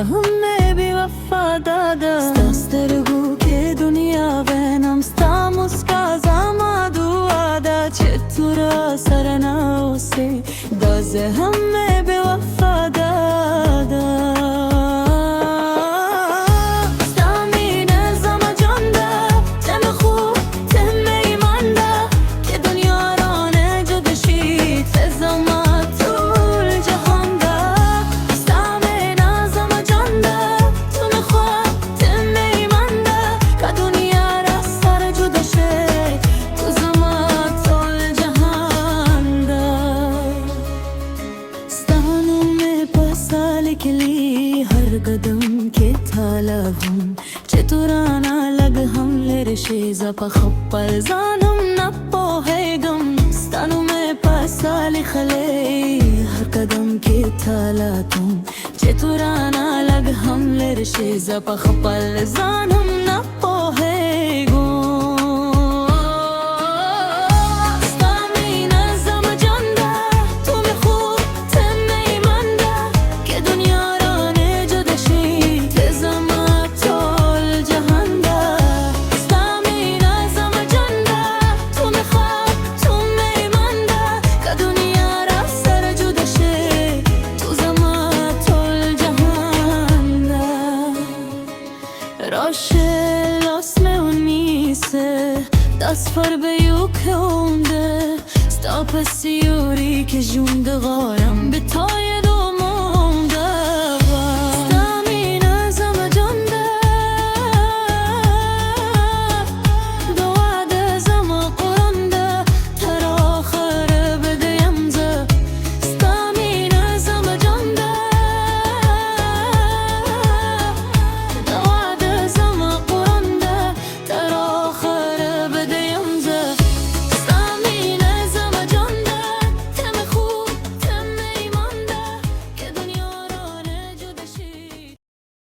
همه بی وفا داده سترگو که دنیا ونم ستا مسکا زما دعا دا چه تو را سر نوسی دازه همه بی وفا داده हर कदम के थाला हम चतुराना लग हम लेरशे ज़पा खप्पल जानम नप्पो है गम स्तानु में पासाली खले हर कदम के थाला तुम चतुराना लग हम लेरशे ज़पा खप्पल जानम नप्पो है गम Los meunise das farbeju konde sta pesiori ke junde garam betal